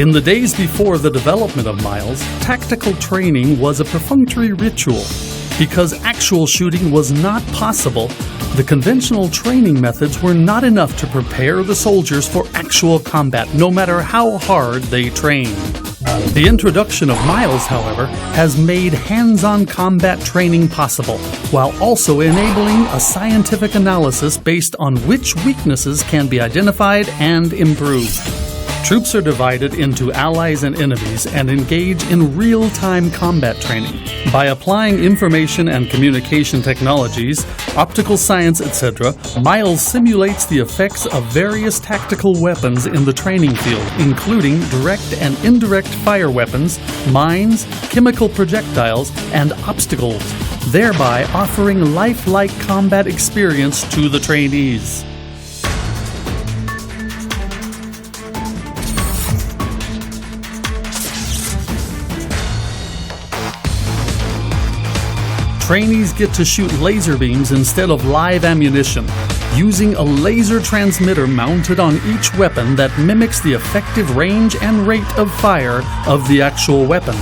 In the days before the development of miles, tactical training was a perfunctory ritual. Because actual shooting was not possible, the conventional training methods were not enough to prepare the soldiers for actual combat, no matter how hard they trained. The introduction of miles, however, has made hands-on combat training possible, while also enabling a scientific analysis based on which weaknesses can be identified and improved. Troops are divided into allies and enemies and engage in real-time combat training. By applying information and communication technologies, optical science, etc., Miles simulates the effects of various tactical weapons in the training field, including direct and indirect fire weapons, mines, chemical projectiles, and obstacles, thereby offering lifelike combat experience to the trainees. Trainees get to shoot laser beams instead of live ammunition, using a laser transmitter mounted on each weapon that mimics the effective range and rate of fire of the actual weapon.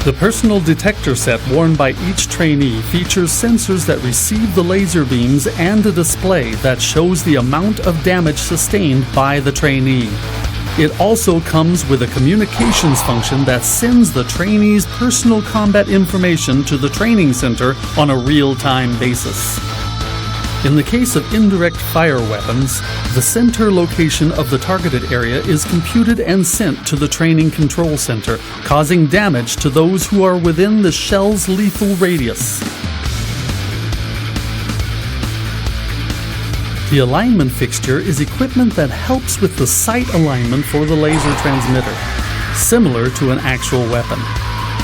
The personal detector set worn by each trainee features sensors that receive the laser beams and a display that shows the amount of damage sustained by the trainee. It also comes with a communications function that sends the trainee's personal combat information to the training center on a real-time basis. In the case of indirect fire weapons, the center location of the targeted area is computed and sent to the training control center, causing damage to those who are within the shell's lethal radius. The alignment fixture is equipment that helps with the sight alignment for the laser transmitter, similar to an actual weapon.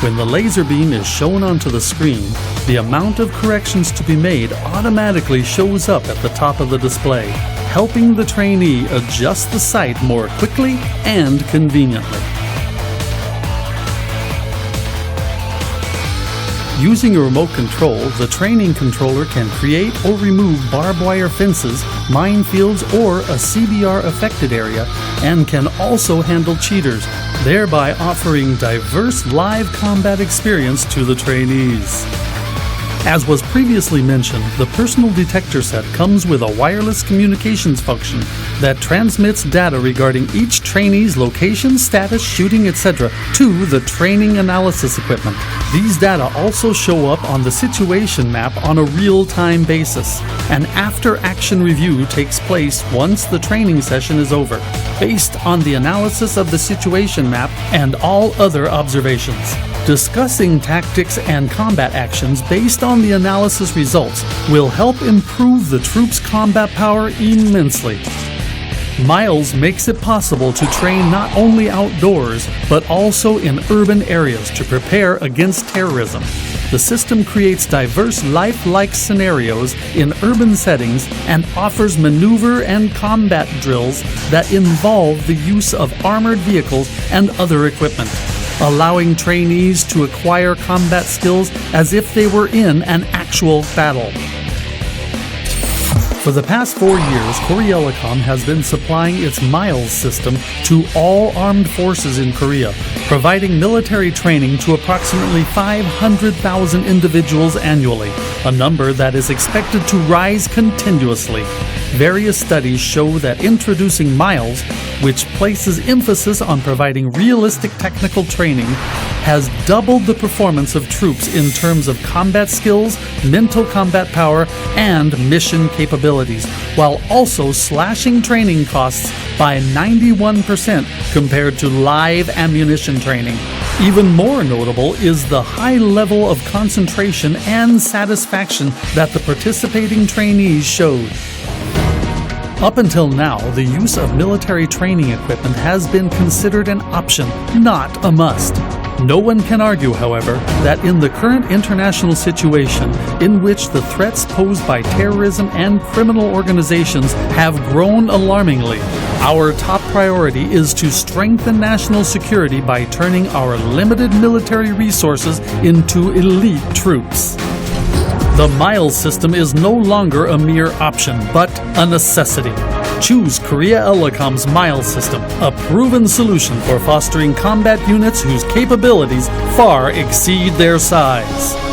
When the laser beam is shown onto the screen, the amount of corrections to be made automatically shows up at the top of the display, helping the trainee adjust the sight more quickly and conveniently. Using a remote control, the training controller can create or remove barbed wire fences, minefields, or a CBR-affected area, and can also handle cheaters, thereby offering diverse live combat experience to the trainees. As was previously mentioned, the personal detector set comes with a wireless communications function that transmits data regarding each trainee's location, status, shooting, etc. to the training analysis equipment. These data also show up on the situation map on a real-time basis. An after-action review takes place once the training session is over, based on the analysis of the situation map and all other observations. Discussing tactics and combat actions based on the analysis results will help improve the troops' combat power immensely. Miles makes it possible to train not only outdoors, but also in urban areas to prepare against terrorism. The system creates diverse lifelike scenarios in urban settings and offers maneuver and combat drills that involve the use of armored vehicles and other equipment, allowing trainees to acquire combat skills as if they were in an actual battle. For the past 4 years, Koreelecom has been supplying its Miles system to all armed forces in Korea, providing military training to approximately 500,000 individuals annually, a number that is expected to rise continuously. Various studies show that introducing Miles, which places emphasis on providing realistic technical training, has doubled the performance of troops in terms of combat skills, mental combat power, and mission capabilities, while also slashing training costs by 91% compared to live ammunition training. Even more notable is the high level of concentration and satisfaction that the participating trainees showed. Up until now, the use of military training equipment has been considered an option, not a must. No one can argue, however, that in the current international situation, in which the threats posed by terrorism and criminal organizations have grown alarmingly, our top priority is to strengthen national security by turning our limited military resources into elite troops. The Miles system is no longer a mere option, but a necessity. Choose Korea Elecom's Mile system, a proven solution for fostering combat units whose capabilities far exceed their size.